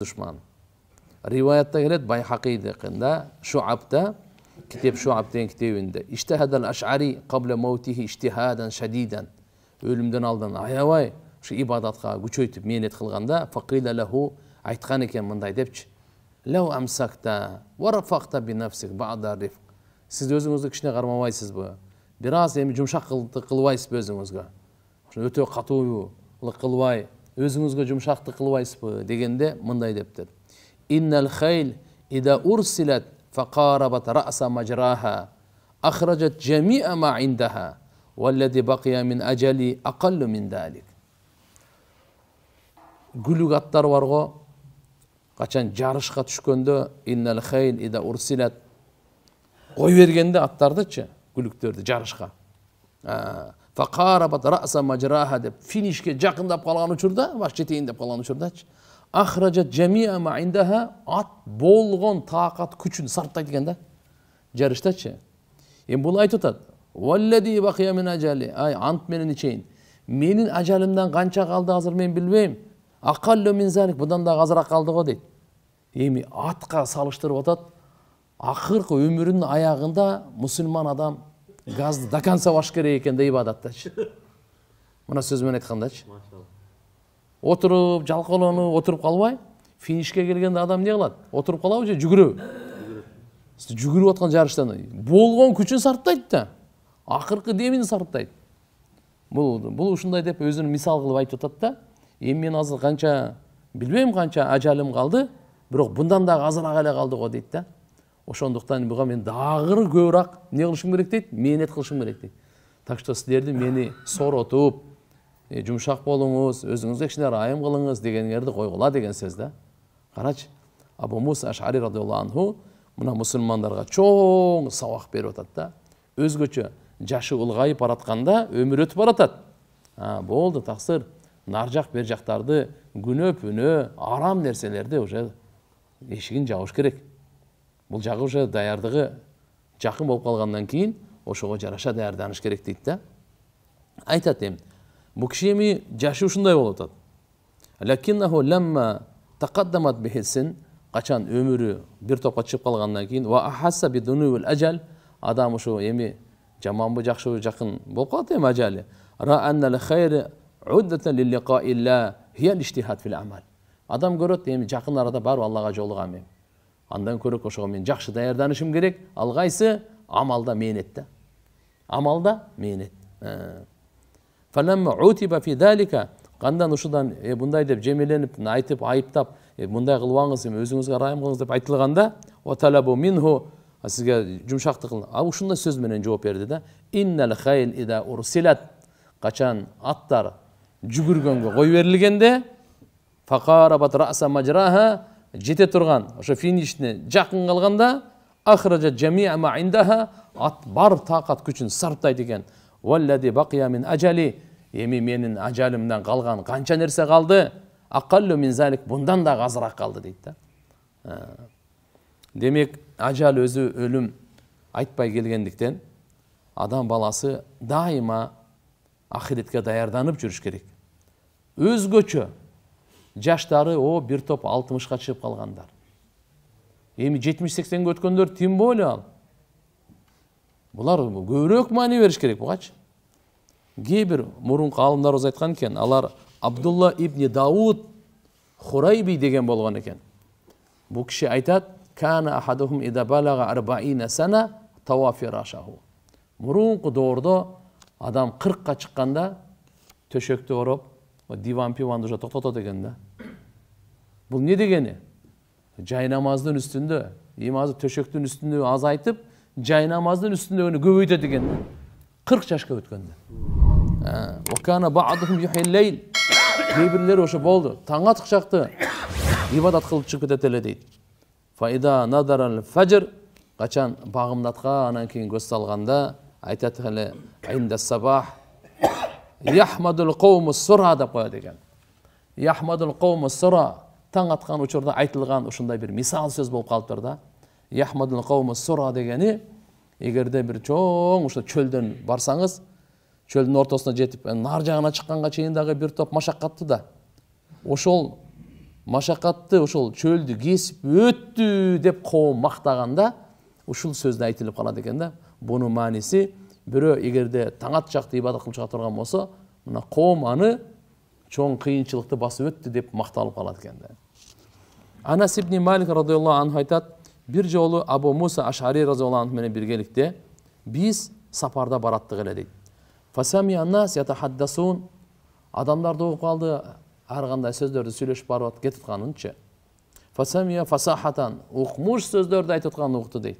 düşman. Rivayatta gelет Bayhaqi kında Şuab'da kitap Şuab degan kitabında İçtihadal Aş'ari qabla mevtihi içtihadan şadiden ölümden aldan ayabay şu ibadatqa güçöйтүп менет кылганда faqila lahu aytkan eken mınday depçi law amsakta wa rafaqta bi nafsik ba'da rifq siz özüңүздү кичине кармабайсыз bu biraz эми жумшак кылбайсызбы өзүңүзгө өтө катуулук кылбай өзүңүзгө жумшактык кылбайсызбы дегенде мындай дептир innal khayl ida ursilat faqarabat ra'sa majraha akhrajat jami'a ma 'indaha والذي بقي من أجلي أقل من ذلك. Gülük atlar var go. Kaçan jarışka düşkönde innal khayl ida ursilat. Koy vergende atlardıçı gülüklerdi jarışka. Faqarabat ra'sa majraha dep finishke jakındap kalgan uçurda, baş çeteğinde kalgan uçurdaç. Akhrajat jami'a ma 'indaha at bolgon taqat күчүн sarptayt egende. Jarıştaçı. Em bunu aytıtat. Valladi baqiya min ajali. Ay ant menen içeyin. Menin ajalımdan kança kaldı hazır men bilbeyim. Aqallu min zalik. Budan da azırak kaldı go deyt. Emi atqa salıştırıp atat. Akırkı ömürünün ayağında musulman adam gazdı dakansa baş kerek eken de ibadatdaç. Muna söz men aytkandach. Maşallah. Oturup jalkalanyp oturup kalbay. Finishke kelgende adam ne kılat? Oturup kalabı je жүгүрөбү. Жүгүрүп аткан жарыштан болгон күчүн сарптайт да. Акыркы демин сарптайт. Бул ушундай деп өзүн мисал кылып айтып атат да. Эми мен азыр канча билбейм канча ажалым калды, бирок bundan да азыраак эле калды го дейт да. Ошондуктан буга мен дагы көбүрөөк не кылышым керек дейт, мээнет кылышым керек дейт. Так что силерди мени соротуп, жумшак болуңуз, өзүңүзгө кичине ырайым кылыңыз дегендерди койгула деген сөз да. Карачы, Абу Муса Аш'ари радıyallahu anhu мына мусулмандарга чоң сабак берип атат да. Өзгөчө жашы улгайып баратканда өмүр өтүп баратат. Болду таксыр. Нар жак бер жактарды күнөө арам нерселерди уже эшигин жабыш керек. Бул жагы уже даярдыгы жакын болуп калгандан кийин ошого жараша даярданыш керек дейт да. Айтат эми. Бул киши эми жашы ушундай болуп атат. Лакиннаху ламма тaqaddamat bihi sin Kaçan ömürü bir topqa çıkıp kalgandan keyin va ahassa bi dunul ajal adam şu emi jaman bu jakşı jakın bolup kalat emi ajali ra annal khayr uddatan lil liqa'illah hiya al-ijtihad fil a'mal adam görөт emi jakın arada barıp Allah'a jolugam emi andan көрөк ошого мен жакшы даярданышым керек ал кайсы амалда мээнетте амалда мээнет falamma utiba fi zalika kandan ушудан bunday деп жемеленип айтып айыптап мындай кылбаңыз эми өзүңүзгө ырайым кылыңыз деп айтылганда ва талабу минху сизге жумшактык кыл. Ушундай сөз менен жооп берди да. Innal khayl ida ursilat качан аттар жүгүргөнгө кой берилгенде faqarabat ra'sa majraha жете турган ошо финишине жакын калганда ахража jami'a ma 'indaha ат бар такат күчүн сарптайт экен. Wallazi baqiya min ajali эми менин ажалымдан калган канча нерсе калды? Aqallu min zalik bundan da azırak kaldı deyit da. Demek ajal özü ölüm aytpay gelgendikten adam balası daima ahiretke dayardanıp жүрүш керек. Özgöçö жаштары o bir top 60'ka çıkıp kalganlar. Эми 70-80 өткөндөр тим боло ал. Булар көбүрөөк маани бериш керек бугачы. Кейбір мурунку алымдарыбыз айткан экен, алар Abdullah ibn Davud Хурайби деген болгон экен. Бул киши айтат, "Кана ахадухум ида балага 40 сана тавафи рашаху." Мурунку доордо адам 40ка чыкканда төшөктү ороп, диван пиванды уже токтотот экен да. Бул не дегени? Жай намаздын үстүндө, имазы төшөктүн үстүндө аз айтып, жай намаздын үстүндөгүнү көбөйтөт экен да. 40 жашка өткөндө. Wa kana ba'duhum yuhil layl. Кейбірлер ошо болду. Таң атык шакты ибадат кылып чыгып кетет эле дейт. Файда надарал фажр качан багымдатка анан кийин көз салганда айтат эле инда сабах яхмадул кавмус сура деп коет экен. Яхмадул кавмус сура таң аткан учурда айтылган ушундай бир мисал сөз болуп калыптыр да. Яхмадул кавмус сура дегени эгерде бир чоң ошо чөлдөн барсаңыз чөлдүн ортосуна жетип нар жагына чыкканга чейин дагы бир топ машаккатты да. Ошол машакатты ошол чөлдү кесип өттү деп коом мактаганда ушул сөздү айтылып калат экен да. Бунун мааниси бирөө эгерде таң ат жакты ибадат кылып чыга турган болсо, мына коом аны чоң кыйынчылыкты басып өттү деп макталып калат экен да. Анас ибн Малик радыйаллаху анху айтат, бир жолу Абу Муса Аш'ари радыйаллаху анху менен биргеликте биз сапарда бараттык эле дейт. Фасами аннас ятахаддасун, адамдарды угуп калды, ар кандай сөздөрдү сүйлөшүп барып кетип атканынчы. Фасамия фасахатан, укмуш сөздөрдү айтып атканын укту дейт.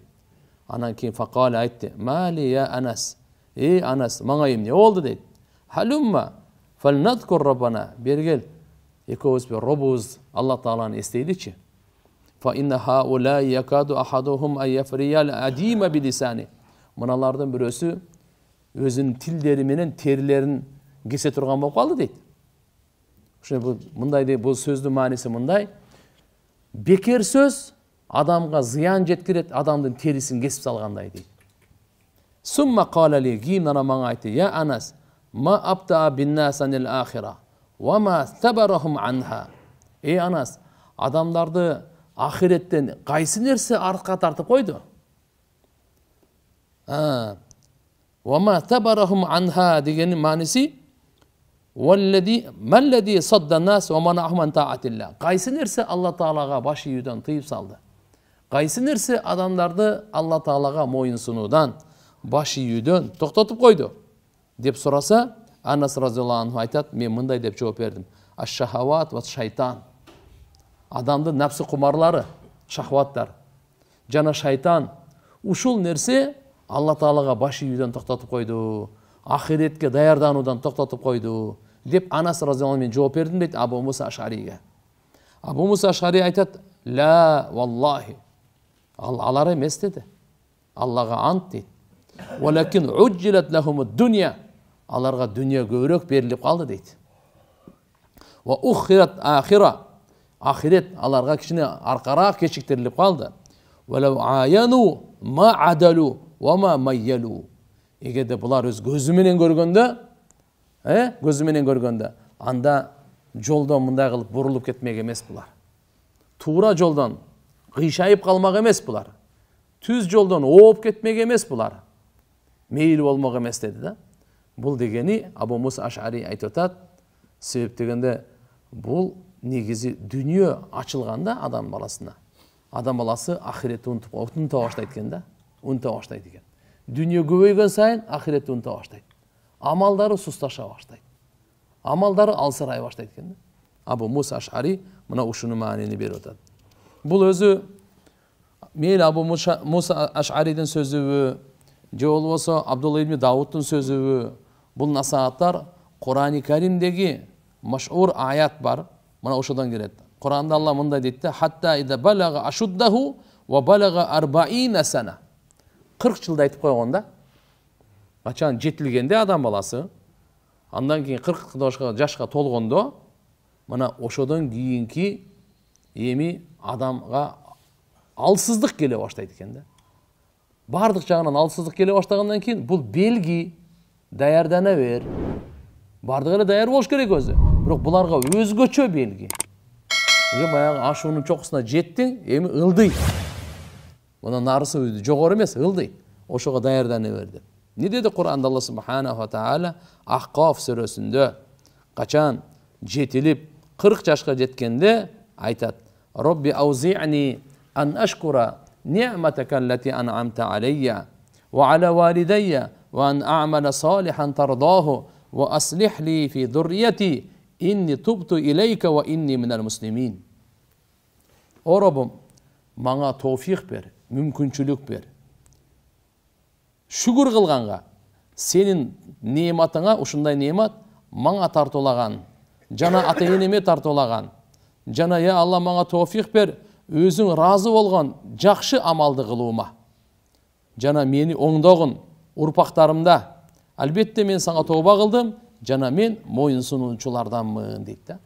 Анан кийин факале айтты, мали я Анас, эй Анас, мага эмне болду дейт. Халумма фалнадкур раббана, бергел экөөбүз Роббубуз Аллах тааланы эстейличи. Фа инна хаула якаду ахадухум ай яфриял адима билисани. Мыналардын бирөөсү өзүнүн тилдери менен терилерин кесе турган болуп калды дейт. Ошо мындай дейт, бул сөздүн мааниси мындай: бекер сөз адамга зыян жеткирет, адамдын терисин кесип салгандай дейт. Сумма калали, кийин ана мага айтты, я Анас, ма абта биннасанил ахира ва ма табарахум анха. Эй Анас, адамдарды ахиреттен кайсы нерсе артка тартып койду? Ва ма табарахум анха дегенин мааниси Маллади садданнас ва манахум ан таатилла. Кайсы нерсе Алла таалага баш ийүүдөн тыйып салды? Кайсы нерсе адамдарды Алла таалага моюн сунуудан, баш ийүүдөн токтотуп койду? Деп сураса, Анас разыяллаху анху айтат, мен мындай деп жооп бердим. Аш-шахават ва шайтан. Адамдын напсы кумарлары, шахваттар жана шайтан, ушул нерсе Алла таалага баш ийүүдөн токтотуп койду, ахиретке даярдануудан токтотуп койду деп Анас разыяллаху анху мен жооп бердим дейт Абу Муса Аш'ариге. Абу Муса Аш'ари айтат, ла валлахи, алар эмес деди, Аллага ант дейт. Валакин уджилат лахум дуnya, аларга дүние көбүрөөк берилип калды дейт. Ва ухират ахира, ахирет аларга кичине аркараак кечиктирилип калды. Валау аяну ма адалу ва ма майялу. Эгерде булар өз көзү менен көргөндө, анда жолдон мындай кылып бурулуп кетмек эмес булар. Туура жолдон кыйшайып калмак эмес булар. Түз жолдон ооп кетмек эмес булар. Мейил болмок эмес деди да. Бул дегени Абу Муса Аш'ари айтып атат, себеп дегенде бул негизи дүние ачылганда адам баласына. Адам баласы ахиретти унута баштайт экен да, унута баштайт экен. Дүние көбөйгөн сайын ахиретти унута баштайт. Амалдары сусташа баштайт. Амалдары алсырай баштайт экен да. Абу Муса Аш'ари мына ушуну маанини берип атат. Бул өзү мейли Абу Муса Аш'аридин сөзүбү, же болбосо Абдулла ибн Давудтун сөзүбү, бул насааттар Кур'ани Каримдеги машур аят бар. Мына ошодон келет. Кур'анда Алла мындай дейт да: "Хатта ида балага ашуддаху ва балага 40 сана." 40 жылда айтып койгон да. Качан жетилгенде адам баласы, андан кийин 40 жашка толгондо, мына ошодон кийинки эми адамга алсыздык келе баштайт экен да. Бардык жагынан алсыздык келе баштагандан кийин бул белги, даярдана бер. Бардыгы эле даяр болуш керек өзү. Бирок буларга өзгөчө белги. Баягы ашуунун чокусуна жеттиң, эми ылдый. Мына нарысы жогору эмес, ылдый. Ошого даярдана бер деп. Не деди Кур'анда Алла субханаху ва таала Ахқаф сүрөсүндө качан жетилип 40 жашка жеткенде айтат: "Робби аузи'ни ан ашкура ни'матака аллати ан'амта алейя ва ала валидайя ва ан а'мала салихан тардаху ва аслих ли фи зуррияти inni tubtu ileyke ve inni minel muslimin." O Rabbim, bana tevfik ver, mümkünçülük ver. Şükür kılganга, senin nimetine, uşunday nimet, bana tartolagan, jana ata-eneme tartolagan, jana ya Allah bana tevfik ver, özün razı olgan, jakşı amaldı kılığıma. Jana meni oңдогун, urpaktarımda, albatta men sana tövbe kıldım, jana men moyunsunуучуларданмын дейт да.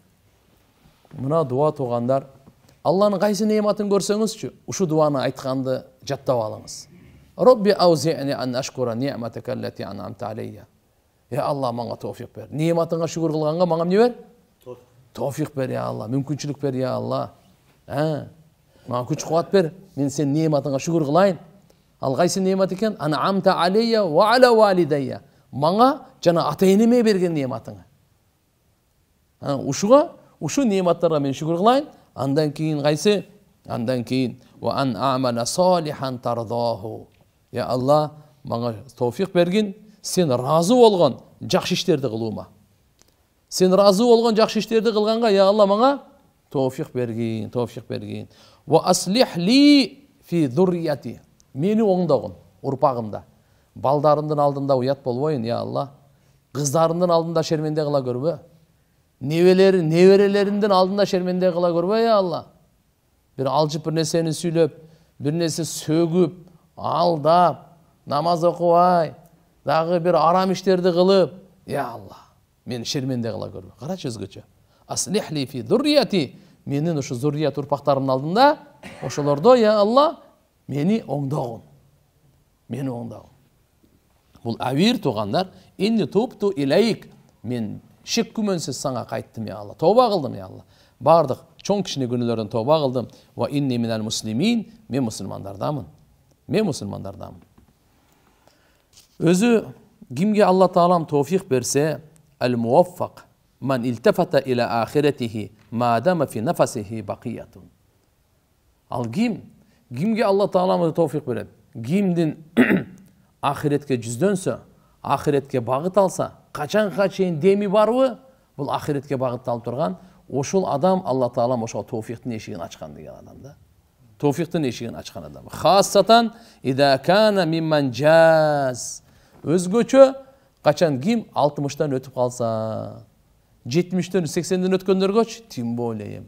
Мына дуа тугандар, Алланын кайсы неmatын көрсөңүзчү, ушу дуаны айтканды жаттап алыңыз. Робби аузи'ни ан ашкура ни'матака аллати ан'амта алейя. Ya Allah, мага товфик бер. Неmatыңа шүгүр кылганга мага эмне бер? Tawfiq bер, ya Allah, мүмкүнчүлүк бер, ya Allah. Мага күч кубат бер, мен сенин неmatыңа шүгүр кылайын. Ал кайсы немат экен? Ан'амта алейя ва аля валидайя. Мага жана ата-энеме берген нематыңа. Ушу нематтарга мен шүгүр кылайын. Андан кийин кайсы? Андан кийин ва ан амала салихан тардаху. Ya Allah, мага тawfiq бергин, сен разы болгон жакшы иштерди кылуума. Сен разы болгон жакшы иштерди кылганга, ya Allah, мага tawfiq бергин, tawfiq бергин. Ва аслих ли фи зуррияти. Мени оңдогун, урпагымда. Балдарымдын алдында уят болбойын, ya Allah. Кыздарымдын алдында шерменде кыла көрбө. Неберелеримдин алдында шерменде кыла көрбө, ya Allah. Bir алжып, bir нерсени сүйлөп, bir нерсе сөгүп, алдап, намаз окубай, дагы bir арам иштерди кылып, ya Allah, мени шерменде кыла көрбө. Карачы өзгөчө. Аслих ли фи зуррияти. Менин ушу зуррият урпактарымдын алдында, ошолордо, ya Allah, мени оңдогун. Мени оңдогун. Бул авир тугандар, инни тупту илейк. Мен шек күмөнсүз сага кайттым, ya Allah. Тоба кылдым, ya Allah. Бардык чоң кичине күнөөлөрдөн тоба кылдым. Ва инни минал муслимин. Мен мусулмандардамын. Мен мусулмандардамын. Өзү кимге Алла Таалам тawfiq берсе, al-muwaffaq man iltafata ila ahiretihи ma dama fi nafasihi baqiyatun. Ал кимге Алла Таалам tawfiq берет? Кимдин ахиретке жүздөнсө, ахиретке багыт алса, качанга чейин деми барбы? Бул ахиретке багытталып турган, ошол адам Алла Таалам ошол tawfiqтын эшигин ачкан деген адам да. Tawfiqтын эшигин ачкан адам. Хассатан ида кана мимман жаз. Өзгөчө качан ким 60-тан өтүп калса, 70-тен 80-ден өткөндөргөчү тим более.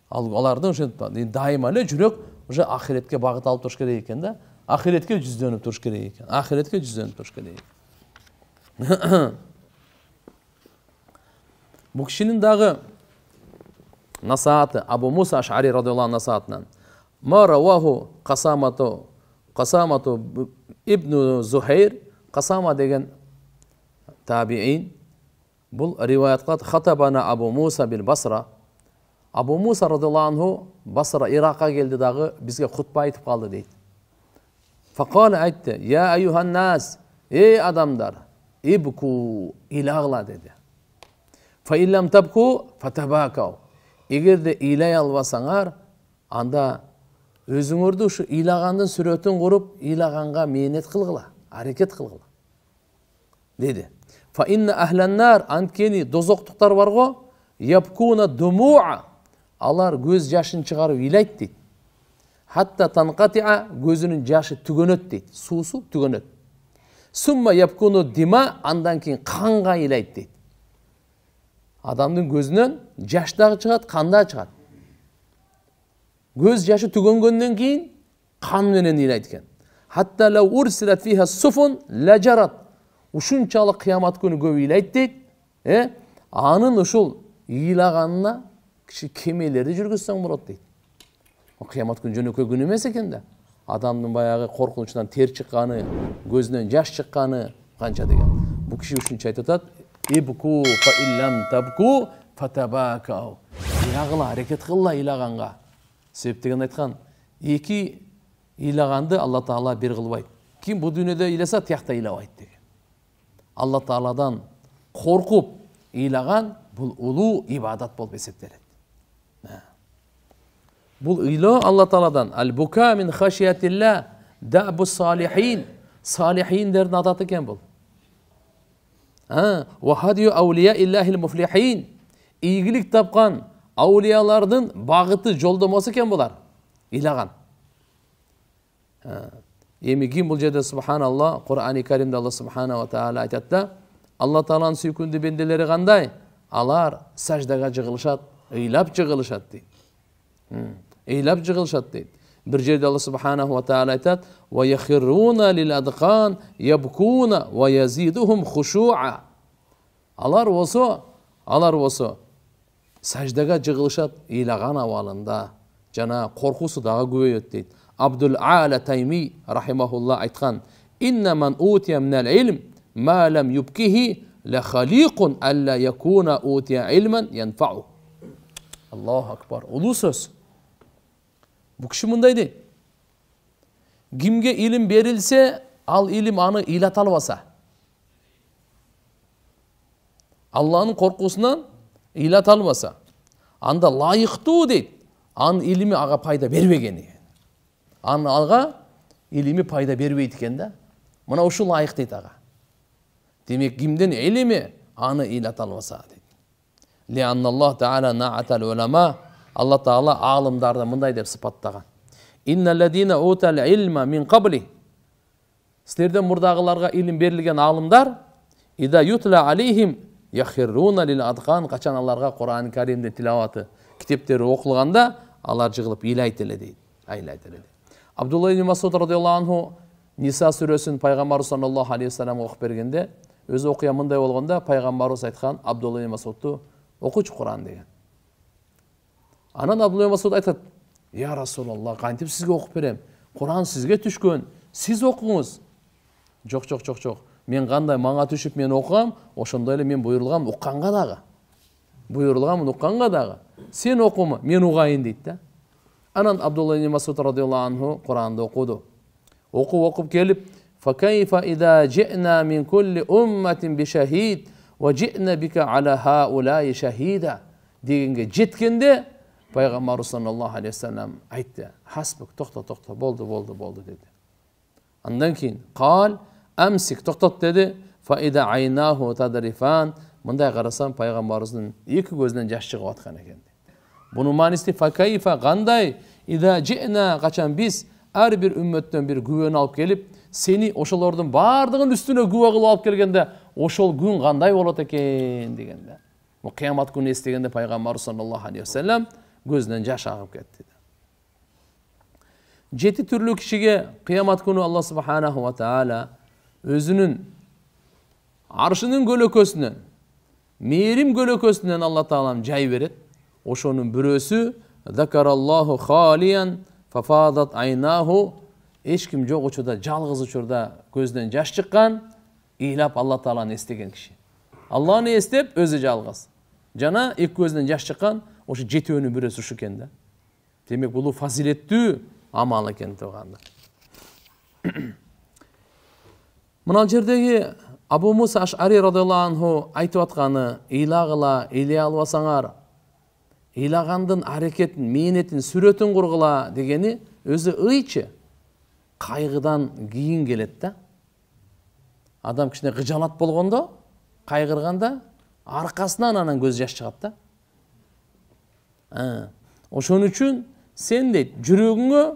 Алардын ошо дайыма эле жүрөк уже ахиретке багыт алып туруш керек экен да. Ахиретке жүздөнүп туруш керек экен. Ахиретке жүздөнүп туруш керек экен. Бул кишинин дагы насааты Абу Муса Аш'ари радıyallahu anh насаатынан ма раваху Касамату ибн Зухайр. Касама деген табиин. Бул риваят кылат, хатабана Абу Муса бил Басра. Абу Муса радıyallahu анху Басра Иракка келди дагы бизге хутба айтып калды дейт. Факала айтты: "Я айюхан нас, ey адамдар, ибку илагла" dedi. Fa illam tabku fatabakau. Эгерде илай албасаңар, анда өзүңөрдү ушу илагандын сүрөтүн куруп, илаганга мээнет кылгыла, аракет кылгыла. Деди. Fa inna ahlan nar, анткени дозоктуктар барго, yapkuna dumua. Алар көз жашын чыгарып илайт дейт. Hatta tanqati'a, gözünün jaşı tügөнөt дейт. Суусу tügөнөt. Summa yapkunu dima, andan keyin kanга илайт дейт. Адамдын көзүнөн жаш дагы чыгат, кан да чыгат. Көз жашы түгөнгөндөн кийин кан менен илайт экен. Hatta law ursilat fiha sufun lajarat. Ушунчалык кыямат күнү көп илайт дейт. Анын ушул ыйлаганына киши кемелерди жүргүзсөң болот дейт. Кыямат күнү жөнөкөй күн эмес экен да. Адамдын баягы коркунучунан тер чыкканы, көзүнөн жаш чыкканы канча деген. Бул киши ушунча айтып атат: "Ибку фа иллам табку фатабакау." Илагыла, аракет кылла илаганга. Себеп деген айткан, эки илаганды Алла Таала бир кылбайт. Ким бул дүйнөдө иласа, тиякта илабайт деген. Алла Тааладан коркуп илаган бул улуу ибадат болуп эсептелет. Бул ыйлоо Алла Тааладан. Ал-бука мин хашиятилла дабу салихин. Салихиндердин адаты экен бул. Ва хадию аулия иллахил муфлихин. Ийгилик тапкан аулиялардын багыты, жолдомосу экен булар. Илаган. Эми ким бул жерде субханалла, Кур'ани Каримде Алла субхана ва таала айтат да, Алла Тааланын сүйкүндүү бенделери кандай? Алар саждага жыгылышат, ыйлап жыгылышат дейт. Ыйлап жыгылышат дейт. Bir жерде Алла субханаху ва таала айтат: "Ва яхируна лил адқан ябкуна ва язидухум хушуа." Алар болсо саждага жыгылышат ыйлаган абалында, жана коркусу дагы көбөйөт дейт. Абдул А'ла Тайми рахимахулла айткан: "Инна ман утия минал илм ма лам юбкихи ла халиқун алла якуна утия илман янфау." Allahu akbar. Улуу сөз. Бу киши мындай дейт. Кимге илим берилсе, ал илим аны ыйлата албаса. Алланын коркусунан ыйлата албаса, анда лайыктуу дейт. Анын илими ага пайда бербеген экен. Анын ага илими пайда бербейт экен да. Мына ушул лайык дейт ага. Демек кимдин илими аны ыйлата албаса дейт. Лианналлах таала наатал улама, Алла таала аалымдарды мындай деп сыпаттаган. Инналладина утал илма мин қабли. Силерден мурдагыларга илим берилген аалымдар, ида ютла алейхим яхирруна лил адқан, качан аларга Кур'ан Каримдин тилаваты, китептери окулганда алар жыгылып ыйлайт эле дейт. Айлайт эле. Абдулла ибн Масуд радиаллаху анху Ниса сүрөсүн пайгамбар саллаллаху алейхи вассалам окуп бергенде, өзү окуя мындай болгондо пайгамбарыбыз айткан Абдулла ибн Масудту окучу Кур'ан деген. Анан Абдулла ибн Масуд айтат: "Я Расулаллах, кантип сизге окуп берем? Кур'ан сизге түшкөн, сиз окуңуз." Жок. Мен кандай мага түшүп мен окугам, ошондой эле мен буйрулгам укканга дагы. Буйрулгам укканга дагы. Сен окума, мен угайын дейт да. Анан Абдулла ибн Масуд радиаллаху анху Кур'анды окуду. Окуп келип, "Факайфа ида жи'на мин кулли умматин бишахид ва жи'на бика ала хаулаи шахида" дегенге жеткенде пайгамбар саллаллаху алейхи вассалам айтты: "Хасбук, токто, болду" деди. Андан кийин "Кал амсик, токтот" деди. "Фа ида айнаху тадрифан", мындай карасам пайгамбарыбыздын эки көзүнөн жаш чыгып аткан экен. Бунун мааниси факайфа, кандай ида жи'на, качан биз ар бир үммөттөн бир күбөнү алып келип, сени ошолордун бардыгын үстүнө күбө кылып алып келгенде, ошол күн кандай болот экен дегенде. Бу кыямат күнү эстегенде пайгамбар саллаллаху алейхи вассалам көзүнөн жаш агып кетти. Жети түрлүү кишиге кыямат күнү Алла субханаху ва таала өзүнүн аршынын көлөкөсүнөн, мээрим көлөкөсүнөн Алла таалам жай берет. Ошонун бирөөсү закараллаху халиян фафадат айнаху, эч ким жок учурда, жалгыз учурда көзүнөн жаш чыккан, ыйлап Алла тааланы эстеген киши. Алланы эстеп өзү жалгыз. Жана эки көзүнөн жаш чыккан, ошо жетөөнүн бирөөсү ушу экен да. Демек бул фазилеттүү амал экен туугандар. Мына жердеги Абу Муса Аш'ари радиаллаху анху айтып атканы, ыйлагыла, ыйлай албасаңар, ыйлагандын аракетин, мээнетин, сүрөтүн кургула дегени өзү ыйчы. Кайгыдан кийин келет да. Адам кичине кыжалат болгондо, кайгырганда аркасынан анан көз жаш чыгат да. Ошон үчүн сен дейт, жүрөгүңө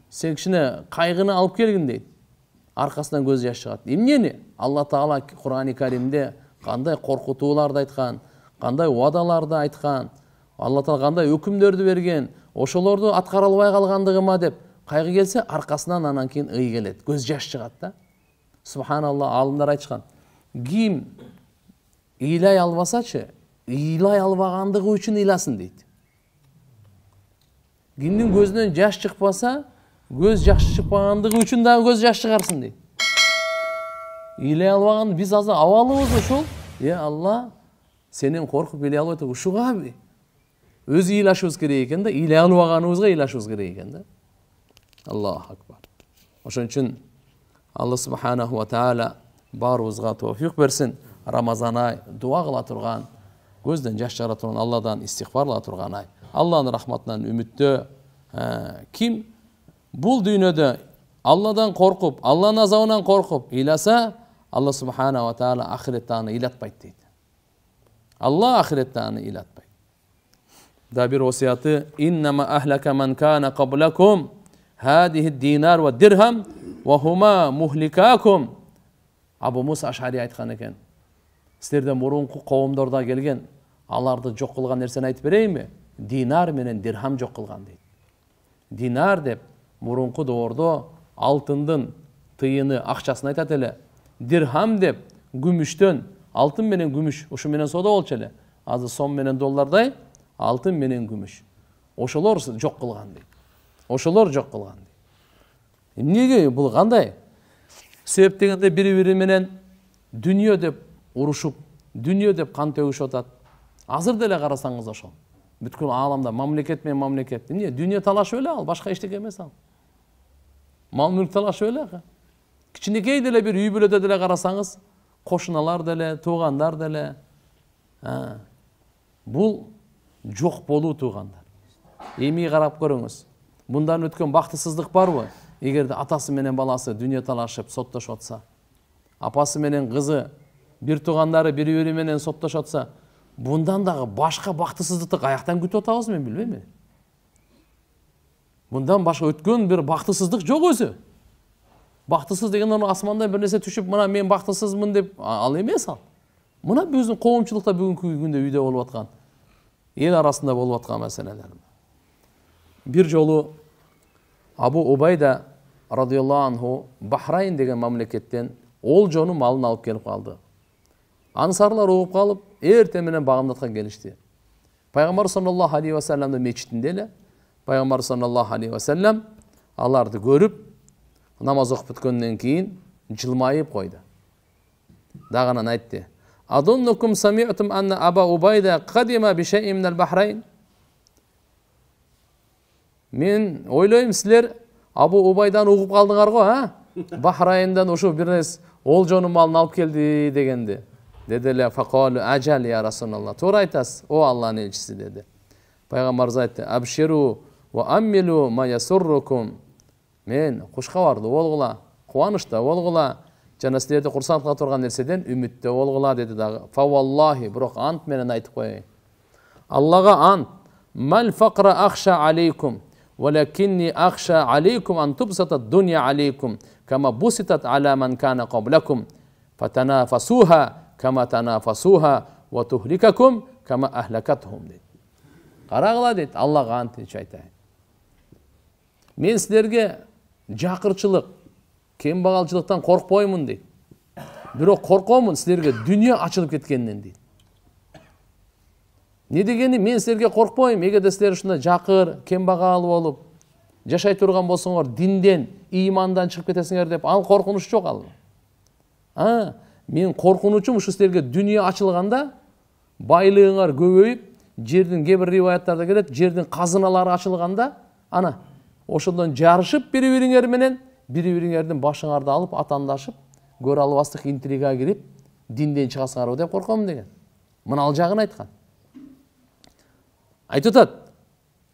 сен кичине кайгыны алып келгин дейт. Аркасынан көз жаш чыгат. Эмнени? Алла таала Кур'ани Каримде кандай коркутууларды айткан, кандай уадаларды айткан, Алла таала кандай өкүмдөрдү берген, ошолорду аткара албай калгандыгыма деп кайгы келсе, аркасынан анан кийин ый келет, көз жаш чыгат да. Субханалла, аалымдар айтышкан. Ким ыйлай албасачы, ыйлай албагандыгы үчүн ыйласын дейт. Кимдин көзүнөн жаш чыкпаса, көз жаш чыкпагандыгы үчүн дагы көз жаш чыгарсын дейт. Ыйлай албаган биз азыр абалыбыз ошол. Алла, сенен коркуп ыйлай албай атып ушугаби? Өзү ыйлашыбыз керек экен да, ыйлай албаганыбызга ыйлашыбыз керек экен да. Аллаху акбар. Ошон үчүн Алла субханаху ва таала баарыбызга товфик берсин. Рамазан ай дуа кыла турган, көздөн жаш чыгара турган, Алладан истигфар кыла турган ай. Алланын рахматынан үмүттө. Ким бул дүйнөдө Алладан коркуп, Алланын азабынан коркуп ыйласа, Алла субханаху ва таала ахиретте аны ыйлатпайт дейт. Алла ахиретте аны ыйлатпайт. Да бир осуяты: иннама ахлака ман кана каблакум хадихи динар ва дирхам ва хума мухликакум. Абу Муса Аш'ари айткан экен. Силерден мурунку коомдорда келген, аларды жок кылган нерсени айтып берейинби? Динар менен дирхам жок кылган дейт. Динар деп мурунку доордо алтындын тыйыны, акчасын айтат эле. Дирхам деп күмүштөн, алтын менен күмүш, ушу менен соода болчу эле. Азыр сом менен доллардай алтын менен күмүш. Ошолор жок кылган дейт. Ошолор жок кылган дейт. Эмнеге бул кандай? Себеп дегенде бири-бири менен дүнүйө деп урушуп, дүнүйө деп кан төгүшүп атат. Азыр деле карасаңыз ошол. Бүткүл ааламда мамлекет менен мамлекет. Эмне? Дүйнө талашы эле ал, башка эчтеке эмес ал. Мал мүлк талашы эле. Кичинекей деле бир үй бүлөдө деле карасаңыз, кошуналар деле, туугандар деле. Бул жок болуу туугандар. Эми карап көрүңүз. Мындан өткөн бактысыздык барбы? Эгерде атасы менен баласы дүйнө талашып, соттошуп атса, апасы менен кызы, бир туугандары бири-бири менен соттошуп атса, bundan дагы башка бактысыздыкты каяктан күтүп атабыз мен билбейм. Bundan башка өткөн бир бактысыздык жок өзү. Бактысыз деген аны асмандан бир нерсе түшүп, мына мен бактысызмын деп ал эмес ал. Мына биздин коомчулукта бүгүнкү күндө үйдө болуп аткан, эл арасында болуп аткан маселелер. Бир жолу Абу Убайда радıyallahu anhu Bahrayn деген мамлекеттен олжону малын алып келип калды. Ансарлар угуп калып, эртең менен багамдатка келишти. Пайгамбар саллаллаху алейхи ва салламдын мечитинде эле Пайгамбар саллаллаху алейхи ва саллам аларды көрүп, намаз окуп бүткөндөн кийин жылмайып койду. Дагынан айтты: "Адуннукум сами'тум анна Аба Убайда qadima bi shay'in min al-Bahrayn?" Мен ойлойм, силер Абу Убайдан угуп калдыңар го, а? Бахрайндан ошо бир нерсе олжонун малын алып келди дегенди. Dediler fakalu acel ya Resulallah. Tooru aytasiz, o Allah'ın elçisi dedi. Peygamberimiz aytdı: "Abshiru ve ammilu ma yasurrukum." Men kuşkavarlı bolgula, kuvanışta bolgula, jana sizlerdi kursantка turgan nersedен ümitте bolgula dedi dagı. Fa vallahi, biroq ant menen aytıp koyayım. Allah'a ant. Mal faqra akhsha alaykum, walakinni akhsha alaykum an tubsata ad-dunya alaykum kama busitat ala man kana qablakum fatanafasuha kama tanafasuha ve tuhlikakum kama ahlakatuhum dedi. Karagıla dedi, Allah'a ant aytayın. Men sizlerge jakırçılık, kembagalçılıktan korkpoymun deydi. Бирок коркомун силерге дүнүйө ачылып кеткенден дейт. Не дегени, мен силерге коркпойм, эгерде силер ушундай жакыр, кембагал болуп жашай турган болсоңор, динден, ыймандан чыгып кетесиңер деп, ал коркунуч жок ал. Мен коркунучум ушу силерге дүнүйө ачылганда, байлыгыңар көбөйүп, жердин кээ бир риваяттарда келет, жердин казыналары ачылганда, ана ошондон жарышып бири-бириңер менен, бири-бириңердин башыңарды алып атандашып, көрө албастык интрига кирип, динден чыгасыңар деп корком деген. Мына ал жагын айткан. Айтып атат,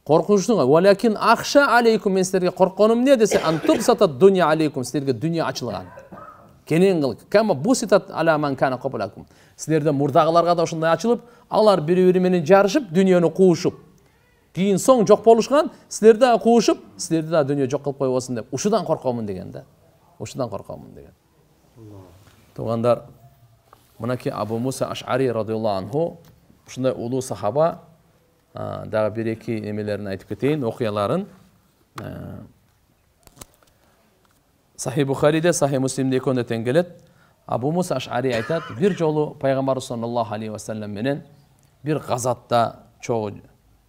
коркунучтун валакин ахша алейкум, мен силерге коркконум эмне десе, антубсата дуnya алейкум, силерге дүнүйө ачылган. Кенен кылып, кама буситат ала ман кана кабалакум. Силерден мурдагыларга да ошондой ачылып, алар бири-бири менен жарышып, дүнүйөнү куушуп, кийин соң жок болушкан, силер да куушуп, силерди да дүнүйө жок кылып койбосун деп, ушудан коркомун деген да. Ушудан коркомун деген. Тугандар, мынакей Абу Муса Аш'ари радıyallahu anhu ушундай улуу сахаба, дагы бир-эки эмелерин айтып кетейин, окуяларын. Сахih Бухариде, Сахih Муслимде экөөндө тең келет. Абу Муса Аш'ари айтат, бир жолу Пайгамбар саллаллаху алейхи ва саллям менен бир газатта чогуу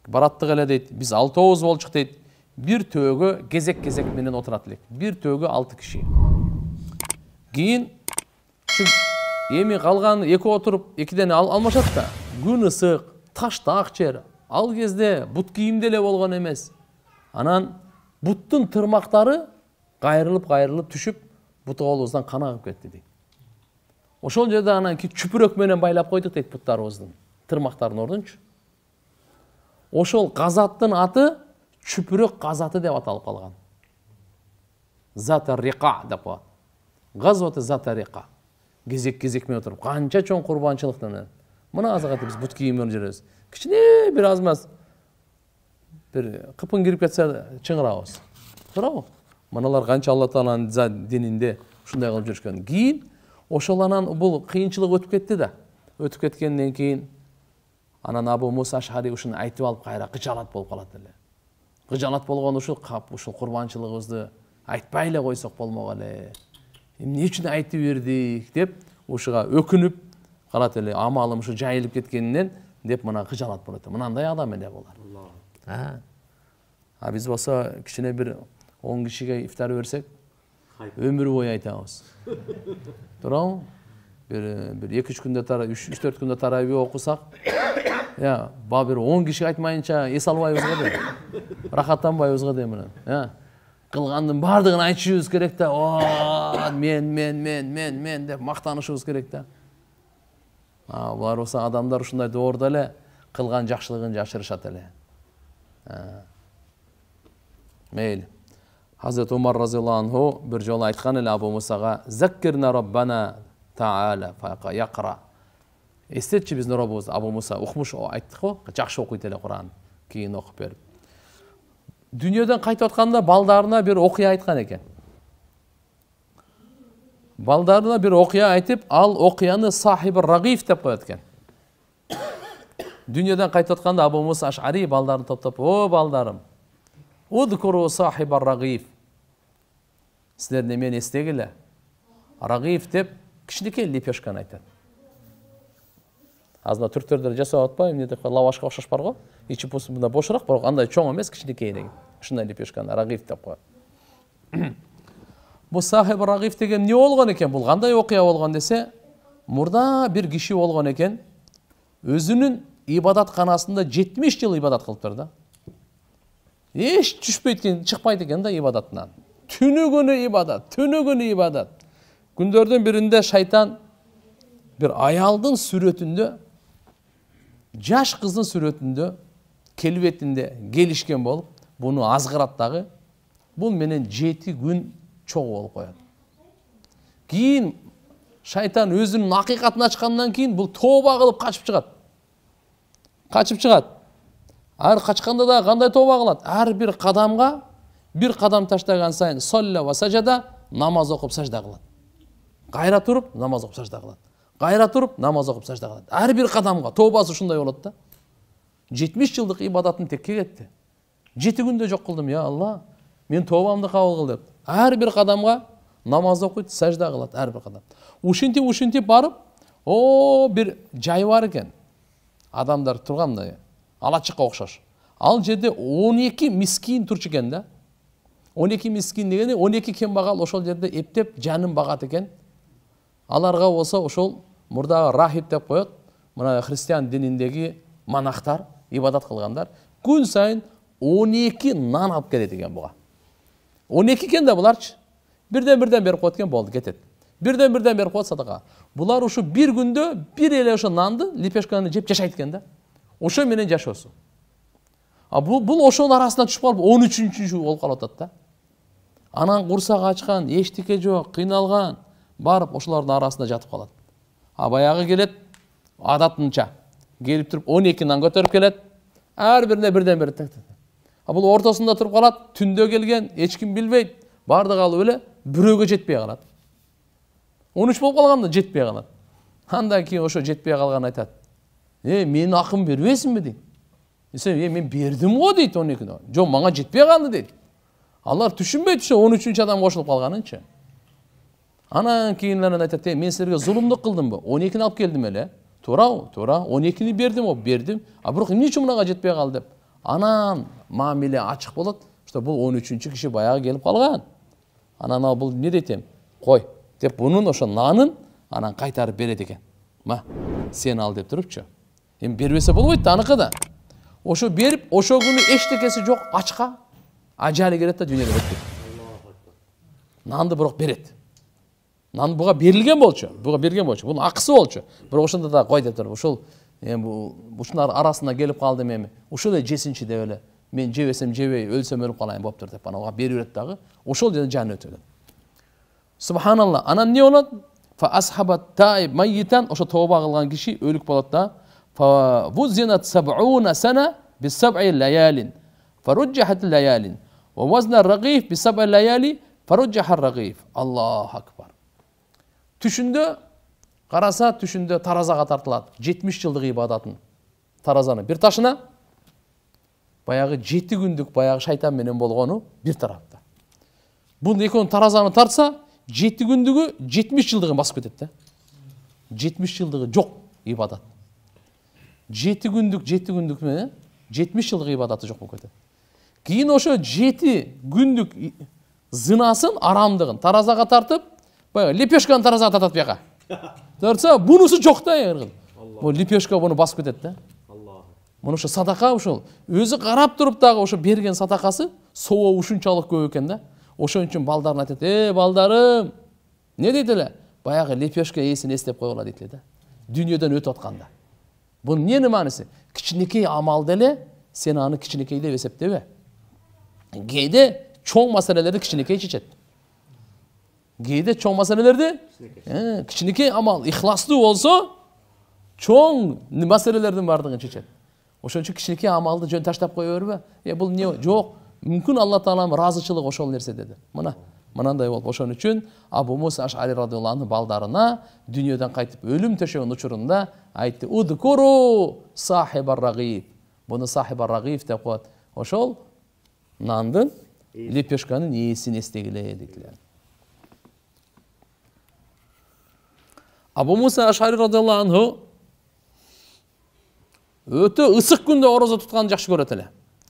бараттык эле дейт. Биз 6 болчук дейт. Бир төөгө кезек-кезек менен отурат элек. Бир төөгө 6 киши. Кийин эми калган эки отуруп, экиден алмашат да. Күн ысык, таштак жер. Ал кезде бут кийимде эле болгон эмес. Анан буттун тырмактары кайрылып түшүп, буту колубуздан кан агып кетти дейт. Ошол жерде анан чүпүрөк менен байлап койдук дейт буттарыбыздын, тырмактардын ордунчу. Ошол газаттын аты чүпүрөк газаты деп аталып калган. Зата рика деп коет. Газваты Зата рика. Кезек-кезек менен отуруп, канча чоң курбанчылыктан. Мына азагаты биз бут кийим менен жүрөбүз. Кичине бир азмаз бир кыпын кирип кетсе чыңырабыз. Туурабы? Мыналар канча Алла Тааланын дининде ушундай кылып жүрүшкөн. Кийин ошол анан бул кыйынчылык өтүп кетти да. Өтүп кеткенден кийин анан Абу Муса Аш'ари ушуну айтып алып кайра кыжалат болуп калат эле. Кыжалат болгон ушул ушул курбанчылыгыбызды айтпай эле койсок болмок эле. Эмне үчүн айтып бердик деп ушуга өкүнүп калат эле. Амалым ушу жайылып кеткенинен деп мына кыжалат болот. Мынандай адам эле болар. Биз болсо кичине бир 10 кишиге ифтар берсек, өмүр бою айтабыз. Туурабы? Бир 2-3 күндө тарай, 3-4 күндө тарай окусак, Ya, bir 10 kişi айтмайынча эс албайбыз го дейм. Рахаттанбайбыз го дейм менен. Ya, кылгандын бардыгын айтышыбыз керек да. О, мен деп мактанышыбыз керек да. Булар болсо адамдар ушундай доордо эле кылган жакшылыгын жашырышат эле. Мейли. Hazreti Umar razıyallahu anhu bir жолу айткан эле Абу Мусага: "Заккирна Раббана та'ала фа яқра." Эстетчи биздин Роббубуз. Абу Муса укмуш айттык го, жакшы окуйт эле Кур'ан, кийин окуп берип. Дүйнөдөн кайтып атканда балдарына бир окуя айткан экен. Балдарына бир окуя айтып, ал окуяны Сахиб Рагиф деп коет экен. Дүйнөдөн кайтып атканда Абу Муса Аш'ари балдарын топтоп: "О балдарым, удкуру Сахиб Рагиф. Силер немени эстегиле. Рагиф деп кичинекей лепешканы айтат. Азына түрктөрдө жасап атпайбы, эмне лавашка окшош бар го? Ичи мында бошураак, бирок андай чоң эмес, кичинекей деген. Ушундай лепешканы Рагиф деп коет. Бул Сахиб Рагиф деген эмне болгон экен? Бул кандай окуя болгон десе, мурда бир киши болгон экен, өзүнүн ибадатканасында 70 жыл ибадат кылыптыр да. Эч түшпөйт экен, чыкпайт экен да ибадатынан. Түнү күнү ибадат. Күндөрдүн биринде шайтан bir ayaldın сүрөтүндө, жаш кыздын сүрөтүндө, келбетинде келишкен болуп, буну азгырат дагы. Бул менен 7 күн чогуу болуп коет. Кийин шайтан өзүнүн акыйкатын ачкандан кийин бул тооба кылып качып чыгат. Ар качканда да кандай тооба кылат? Ар бир кадамга бир кадам таштаган сайын солла ва сажада намаз окуп сажда кылат. Кайра туруп намаз окуп сажда кылат. Кайра туруп намаз окуп сажда кылат. Ар бир кадамга тообасы ушундай болот да. 70 жылдык ибадатын текке кетти. 7 күндө жок кылдым, я Алла. Мен тообамды кабыл кыл деп. Ар бир кадамга намаз окуйт, сажда кылат, ар бир кадам. Ушинтип барып, бир жай бар экен. Адамдар тургандай, алачыкка окшош. Ал жерде 12 мискин турчу экен да. 12 мискин дегени 12 кембагал ошол жерде эптеп жанын багат экен. Аларга болсо ошол мурда рахиб деп коет. Мына христиан дининдеги монахтар, ибадат кылгандар күн сайын 12 нан алып келет экен буга. 12 экен да буларчы. Бирден берип коет экен, болду, кетет. Бирден берип коет садака. Булар ушу бир күндө бир эле ошо нанды, лепешканы жеп жашайт экен да. Ошо менен жашоосу. Бул ошонун арасына түшүп калып 13-чү болуп калып атат да. Анан курсак ачкан, эчтеке жок, кыйналган, барып ошолордун арасында жатып калат. Баягы келет, адатынча келип туруп 12 нан көтөрүп келет. Ар бирине бирден бери тактат. Бул ортосунда туруп калат, түндө келген, эч ким билбейт. Бардыгы алып эле бирөөгө жетпей калат. 13 болуп калганда жетпей калат. Андан кийин ошо жетпей калган айтат: "Мен акым бербесинби?" дейт. Мен бердим го дейт 12-ні. Жок, мага жетпей калды дейт. Алар түшүнбөйт ошо 13-чү адам кошулуп калганынчы. Анан кийин айтат: "Мен силерге зулумдук кылдымбы? 12-ні алып келдим эле." Туурабы? Туура. 12-ні бердим го, бердим. Бирок эмне үчүн мага жетпей калды деп. Анан мамиле ачык болот, что бул 13-чү киши баягы келип калган. Анан ал бул эмне дейт? Кой деп бунун ошо нанын анан кайтарып берет экен. Сен ал деп турупчу. Эми бербесе болбойт да, аныкы да. Ошо берип, ошо күнү эчтекеси жок, ачка, ажалы келет да дүйнөгө өтүп. Нанды бирок берет. Нан буга берилген болчу. Бунун акысы болчу. Бирок ошондо да кой деп туруп, ошол ушунун арасына келип калдым эми. Ошол эле жесинчи деп эле. Мен жебесем жебей, өлсөм өлүп калайын болуптур деп анага берип берет дагы. Ошол жерден жаны өтөт. Субханалла. Анан эмне болот? Фа асхабат таиб майитан, ошо тооба кылган киши өлүк болот да. Фа вузинат 70 сана би 7 лаялин. Фаружжахат лаялин. Ва вазна рагиф би 7 лаяли, фаружжаха рагиф. Аллаху акбар. Түшүндө караса, түшүндө таразага тартылат. 70 жылдык ибадатын. Таразаны бир ташына баягы 7 күндүк баягы шайтан менен болгону бир тарапта. Бул экөөнү таразаны тартса, 7 күндүгү 70 жылдыгын басып кетет да. 70 жылдыгы жок ибадат. 7 күндүк менен 70 жылдык ибадаты жок болуп кетет. Кийин ошо 7 күндүк зынасын, арамдыгын таразага тартып, баягы лепешканы таразага тартат бияка. Тартса, бунусу жок да. Бул лепешка буну басып кетет да. Мына ошо садака ошол өзү карап туруп дагы ошо берген садакасы соо ушунчалык көп экен да. Ошон үчүн балдарына айтат: балдарым, не дейт эле? Баягы лепешка ээсин эстеп койгула дейт эле да. Дүйнөдөн өтүп атканда. Бунун эмне мааниси? Кичинекей амал деле сен аны кичинекей деп эсептебе. Кээде чоң маселелерди кичинекей чечет. Кээде чоң маселелерди кичинекей амал ихластуу болсо чоң маселелердин бардыгын чечет. Ошон үчүн кичинекей амалды жөн таштап кое бербе. Бул не жок. Мүмкүн Алла Тааланын ыраазычылыгы ошол нерсе деди. Мынандай болуп, ошон үчүн Абу Муса Аш'ари радыйаллаху анху балдарына дүйнөдөн кайтып өлүм төшөгөн учурунда айтты: "Удкуру сахибар рагиф." Буну сахибар рагиф деп коет. Ошол нандын, лепешканын ээсин эстегиле дейт. Абу Муса Аш'ари радыйаллаху анху өтө ысык күндө орозо тутканды жакшы көрөт эле.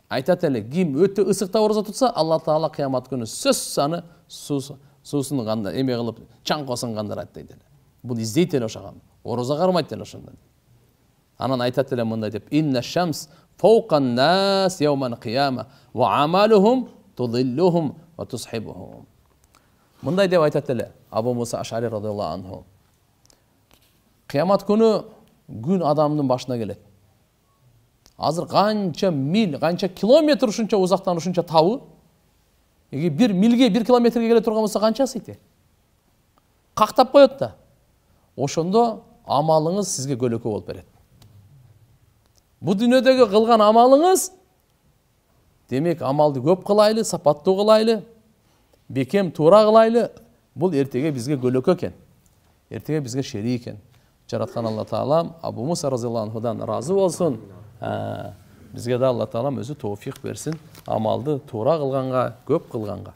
Айтат эле, ким өтө ысыкта орозо тутса, Алла Таала кыямат күнү сөзсүз аны суусун кандай эме кылып чаңкосын кандырат дейт эле. Буну издейт эле ошого. Орозо кармайт эле ошондон. Анан айтат эле мындай деп: "Инна шамс фауқан нас яуман кияма ва амалухум tudilluhum ва тусхибухум." Мындай деп айтат эле Абу Муса Аш'ари радыйаллаху анху. Кыямат күнү күн адамдын башына келет. Азыр канча мил, канча километр ушунча узактан ушунча табы. Эги 1 милге 1 километрге келе турган болсо канчасы ите? Кактап коет да. Ошондо амалыңыз сизге көлөкө болуп берет. Бу дүйнөдөгү кылган амалыңыз, демек амалды көп кылайлы, сапаттуу кылайлы, бекем туура кылайлы. Бул эртеге бизге көлөкө экен. Эртеге бизге шерик экен. Жараткан Алла Таалам Абу Муса разыяллаху анхудан разы болсун. Бизге да Алла Таалам өзү тоофик берсин, амалды туура кылганга, көп кылганга.